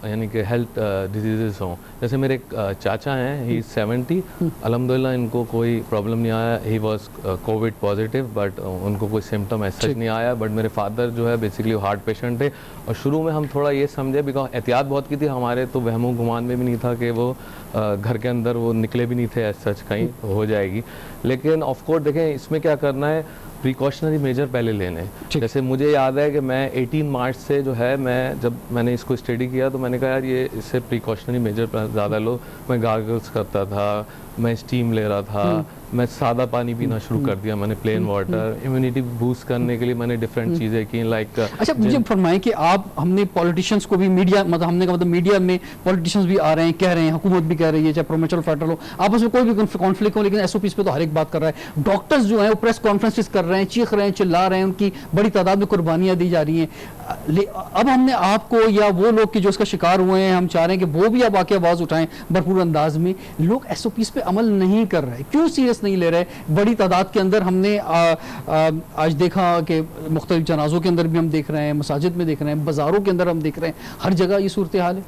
यानी कि हेल्थ डिजीज़ हों, जैसे मेरे चाचा हैं, ही 70, अल्हम्दुलिल्लाह इनको कोई प्रॉब्लम नहीं आया। He was Covid positive, but उनको कोई सिम्टम ऐसा नहीं आया। बट मेरे फादर जो है बेसिकली हार्ट पेशेंट थे, और शुरू में हम थोड़ा ये समझे, बिकॉज एहतियात बहुत की थी हमारे, तो वहमो गुमान में भी नहीं था कि वो घर के अंदर वो निकले भी नहीं थे एज सच कहीं हो जाएगी। लेकिन ऑफ कोर्स देखें, इसमें क्या करना है, प्रिकॉशनरी मेजर पहले लेने। जैसे मुझे याद है कि मैं 18 मार्च से जो है, मैं जब मैंने इसको स्टडी किया तो मैंने कहा यार ये इससे प्रिकॉशनरी मेजर ज़्यादा लो। मैं गार्गल्स करता था, मैं स्टीम ले रहा था, मैं सादा पानी पीना शुरू कर दिया, मैंने प्लेन वाटर। इम्यूनिटी बूस्ट करने के लिए मैंने डिफरेंट चीज़ें की, लाइक। अच्छा, मुझे फरमाएं कि आप, हमने पॉलिटिशियंस को भी मीडिया, मतलब हमने का मतलब मीडिया में पॉलिटिशियंस भी आ रहे हैं, कह रहे हैं, हुकूमत भी कह रही है, चाहे प्रोमेचुरल फेडरल हो, आपस में कोई भी कॉन्फ्लिक्ट हो, लेकिन SOPs पे तो हर एक बात कर रहा है। डॉक्टर्स जो है वो प्रेस कॉन्फ्रेंसेस कर रहे हैं, चीख रहे हैं, चिल्ला रहे हैं, उनकी बड़ी तादाद में कुर्बानियां दी जा रही हैं। अब हमने आपको या वो लोग कि जो इसका शिकार हुए हैं, हम चाह रहे हैं कि वो भी अब आके आवाज़ उठाएं भरपूर अंदाज में। लोग SOPs पे अमल नहीं कर रहे, क्यों सीरियस नहीं ले रहे? बड़ी तादाद के अंदर हमने आज देखा कि मुख्तलिफ जनाजों के अंदर भी हम देख रहे हैं, मसाजिद में देख रहे हैं, बाज़ारों के अंदर हम देख रहे हैं, हर जगह ये सूरत हाल है।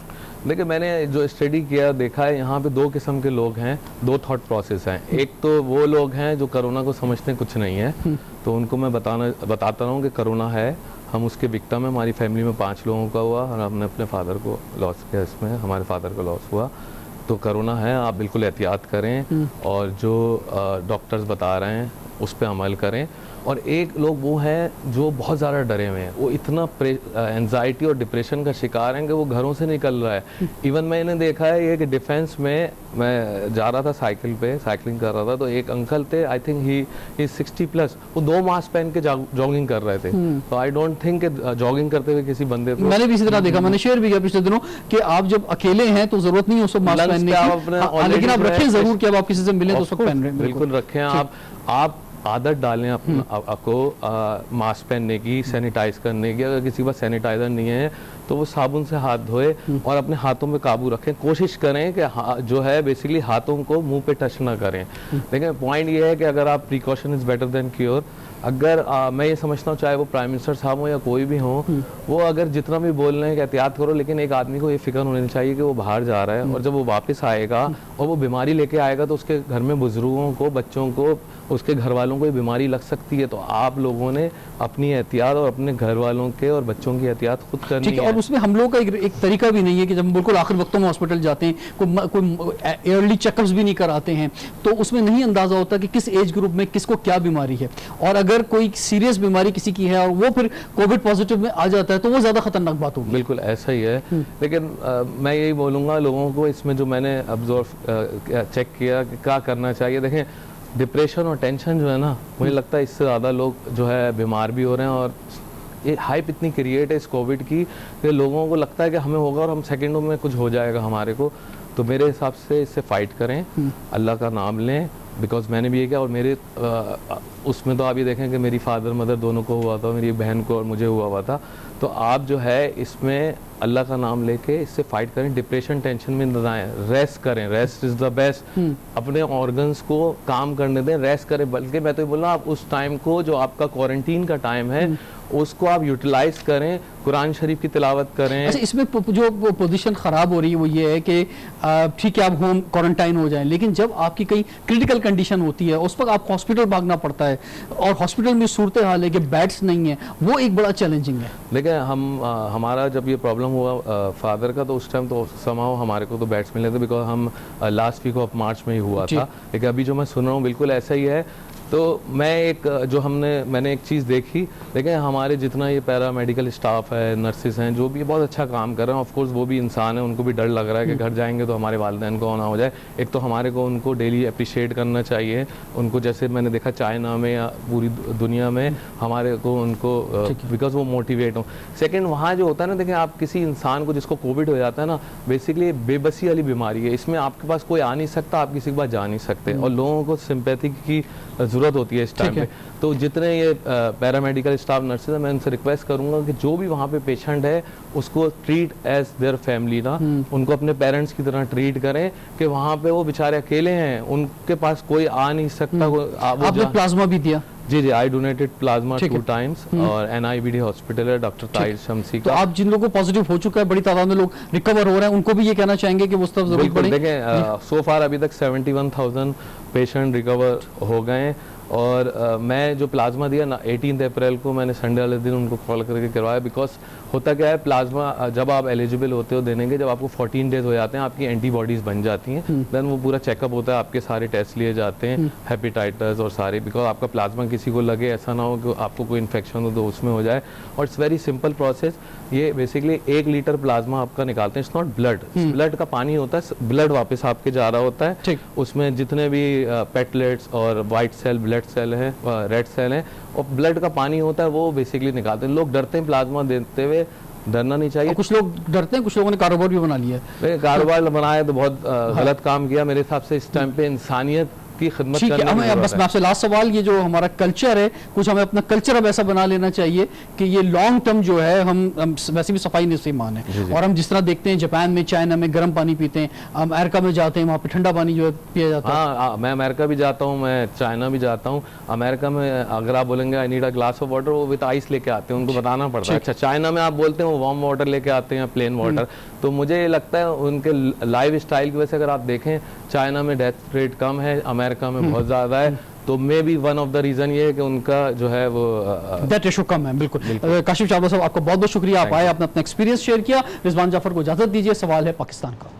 देखिए, मैंने जो स्टडी किया देखा है, यहाँ पे दो किस्म के लोग हैं, दो थॉट प्रोसेस हैं। एक तो वो लोग हैं जो कोरोना को समझते कुछ नहीं है, तो उनको मैं बताता हूँ कि कोरोना है, हम उसके विक्टिम हैं। हमारी फैमिली में 5 लोगों का हुआ और हमने अपने फादर को लॉस किया, इसमें हमारे फादर को लॉस हुआ। तो कोरोना है, आप बिल्कुल एहतियात करें और जो डॉक्टर्स बता रहे हैं उस पर अमल करें। और एक लोग वो हैं जो बहुत ज़्यादा डरे हुए हैं, वो इतना एंजाइटी और डिप्रेशन का शिकार हैं कि वो घरों से निकल रहा है। इवन मैंने देखा है ये कि डिफेंस में मैं जा रहा था साइकिलिंग कर रहा था, तो एक अंकल थे, आई थिंक ही 60+, वो 2 मास्क पहन के जॉगिंग कर रहे थे। तो आई डोंट थिंक जॉगिंग करते हुए किसी बंदे को, मैंने भी इसी तरह देखा, मैंने शेयर भी किया पिछले दिनों कि आप जब अकेले हैं तो जरूरत नहीं है उस वक्त मास्क पहनने की, लेकिन आप रखें जरूर कि अब आप किसी से मिले तो उस वक्त पहन रहे हैं। बिल्कुल रखें, आप आदत डालें आपको मास्क पहनने की, सैनिटाइज करने की। अगर किसी के पास सैनिटाइजर नहीं है तो वो साबुन से हाथ धोए और अपने हाथों पे काबू रखें। कोशिश करें कि जो है बेसिकली हाथों को मुंह पे टच ना करें। लेकिन पॉइंट ये है कि अगर आप precaution is better than cure. अगर मैं ये समझता हूँ चाहे वो प्राइम मिनिस्टर साहब हो या कोई भी हो, वो अगर जितना भी बोल रहे हैं कि एहतियात करो, लेकिन एक आदमी को ये फिक्र होनी चाहिए कि वो बाहर जा रहा है और जब वो वापस आएगा और वो बीमारी लेके आएगा तो उसके घर में बुजुर्गों को, बच्चों को, उसके घर वालों को ये बीमारी लग सकती है। तो आप लोगों ने अपनी एहतियात और अपने घर वालों के और बच्चों की एहतियात खुद करनी है। और उसमें हम लोगों का एक तरीका भी नहीं है कि जब हम बिल्कुल आखिर वक्तों में हॉस्पिटल जाते हैं, कोई अर्ली चेकअप्स भी नहीं कराते हैं, तो उसमें नहीं अंदाजा होता कि किस एज ग्रुप में किसको क्या बीमारी है। और अगर कोई सीरियस बीमारी किसी की है और वो फिर कोविड पॉजिटिव में आ जाता है तो वो ज्यादा खतरनाक बात होगी। बिल्कुल ऐसा ही है। लेकिन मैं यही बोलूँगा लोगों को, इसमें जो मैंने ऑब्जर्व चेक किया कि क्या करना चाहिए। देखें, डिप्रेशन और टेंशन जो है ना, मुझे लगता है इससे ज़्यादा लोग जो है बीमार भी हो रहे हैं। और ये हाइप इतनी क्रिएट है इस कोविड की कि लोगों को लगता है कि हमें होगा और हम सेकंडों में कुछ हो जाएगा हमारे को। तो मेरे हिसाब से इससे फाइट करें, अल्लाह का नाम लें, बिकॉज मैंने भी ये किया। और मेरे उसमें तो आप ये देखें कि मेरी फादर मदर दोनों को हुआ था, मेरी बहन को और मुझे हुआ था। तो आप जो है इसमें अल्लाह का नाम लेके इससे फाइट करें, डिप्रेशन टेंशन में न जाएं, रेस्ट करें, रेस्ट इज़ द बेस्ट। अपने ऑर्गन्स को काम करने दें, रेस्ट करें। बल्कि मैं तो ये बोल रहा हूँ, आप उस टाइम को जो आपका क्वारंटीन का टाइम है उसको आप यूटिलाइज करें, कुरान शरीफ की तिलावत करें। अच्छा, इसमें जो पोजीशन खराब हो रही है वो ये है कि ठीक है आप होम क्वारंटाइन हो जाएं, लेकिन जब आपकी कहीं क्रिटिकल कंडीशन होती है उस वक्त आपको हॉस्पिटल भागना पड़ता है और हॉस्पिटल में सूरत हाल है कि बेड्स नहीं है, वो एक बड़ा चैलेंजिंग है। देखिए, हमारा जब ये प्रॉब्लम हुआ फादर का, तो उस टाइम तो समाओ हमारे को तो बेड्स मिले थे, बिकॉज हम लास्ट वीक ऑफ मार्च में ही हुआ था। लेकिन अभी जो मैं सुन रहा हूँ बिल्कुल ऐसा ही है। तो मैं मैंने एक चीज़ देखी, लेकिन हमारे जितना ये पैरा मेडिकल स्टाफ है, नर्सेज हैं, जो भी बहुत अच्छा काम कर रहे हैं। ऑफ कोर्स वो भी इंसान है, उनको भी डर लग रहा है कि घर जाएंगे तो हमारे वालिदैन को ना हो जाए। एक तो हमारे को उनको डेली अप्रिशिएट करना चाहिए उनको, जैसे मैंने देखा चाइना में या पूरी दुनिया में हमारे को उनको, बिकॉज वो मोटिवेट हो। सेकेंड, वहाँ जो होता है ना, देखें आप किसी इंसान को जिसको कोविड हो जाता है ना, बेसिकली बेबसी वाली बीमारी है। इसमें आपके पास कोई आ नहीं सकता, आप किसी के पास जा नहीं सकते, और लोगों को सिंपैथी की जरूरत होती है इस टाइम पे। तो जितने ये पैरामेडिकल स्टाफ, नर्सेज हैं, मैं उनसे रिक्वेस्ट करूंगा कि जो भी वहाँ पे पेशेंट है उसको ट्रीट एज देयर फैमिली ना, उनको अपने पेरेंट्स की तरह ट्रीट करें कि वहाँ पे वो बेचारे अकेले हैं, उनके पास कोई आ नहीं सकता। आपने प्लाज्मा भी दिया? जी, आई डोनेटेड प्लाज्मा 2 टाइम्स और NIBD हॉस्पिटल है डॉक्टर ताहिर शमसी का। तो आप जिन लोगों को पॉजिटिव हो चुका है, बड़ी तादाद में लोग रिकवर हो रहे हैं, उनको भी ये कहना चाहेंगे कि वो सब जरूर पड़े? देखें, सो फार अभी तक 71,000 पेशेंट रिकवर हो गए। और मैं जो प्लाज्मा दिया ना 18 अप्रैल को, मैंने संडे वाले दिन उनको कॉल करके करवाया। बिकॉज होता क्या है, प्लाज्मा जब आप एलिजिबल होते हो देने के, जब आपको 14 डेज हो जाते हैं, आपकी एंटीबॉडीज़ बन जाती हैं, देन वो पूरा चेकअप होता है, आपके सारे टेस्ट लिए जाते हैं, हेपेटाइटिस और सारे, बिकॉज आपका प्लाज्मा किसी को लगे, ऐसा ना हो कि आपको कोई इन्फेक्शन हो तो उसमें हो जाए। और इट्स वेरी सिंपल प्रोसेस। ये बेसिकली 1 लीटर प्लाज्मा आपका निकालते हैं, इट्स नॉट ब्लड, ब्लड का पानी होता है, ब्लड वापस आपके जा रहा होता है। उसमें जितने भी पेटलेट्स और वाइट सेल, ब्लड सेल है, रेड सेल है, और ब्लड का पानी होता है, वो बेसिकली निकालते हैं। लोग डरते हैं प्लाज्मा देते हुए, डरना नहीं चाहिए। कुछ लोग डरते हैं, कुछ लोगों ने कारोबार भी बना लिया है। कारोबार बनाया तो बहुत गलत काम किया मेरे हिसाब से। इस टाइम पे इंसानियत उसकी खिदमत ठीक है, करने की हमें जरूरत बस है। मैं आपसे लास्ट सवाल, ये जो हमारा कल्चर है, कुछ हमें अपना कल्चर अब ऐसा बना लेना चाहिए कि ये लॉन्ग टर्म जो है, हम वैसे भी सफाई नसीमान है, जी, जी। और हम जिस तरह देखते हैं जापान में, चाइना में गर्म पानी पीते हैं, अमेरिका में जाते हैं वहाँ पे ठंडा पानी जो है पिया जाता है। हाँ, मैं अमेरिका भी जाता हूँ, मैं चाइना भी जाता हूँ। अमेरिका में अगर आप बोलेंगे I need a glass of water, वो विद आइस लेके आते हैं, उनको बताना पड़ता है। अच्छा, चाइना में आप बोलते हैं वो वार्म वाटर लेके आते हैं, प्लेन वाटर। तो मुझे ये लगता है उनके लाइफ स्टाइल की वजह से, अगर आप देखें चाइना में डेथ रेट कम है, अमेरिका में बहुत ज़्यादा है, तो may be one of the reason ये है कि उनका जो है वो डेथ रेशो कम है। बिल्कुल। काशिफ चावला साहब, आपको बहुत बहुत शुक्रिया, आप आए, आपने अपना एक्सपीरियंस शेयर किया। रिजवान जाफर को इजाजत दीजिए। सवाल है पाकिस्तान का।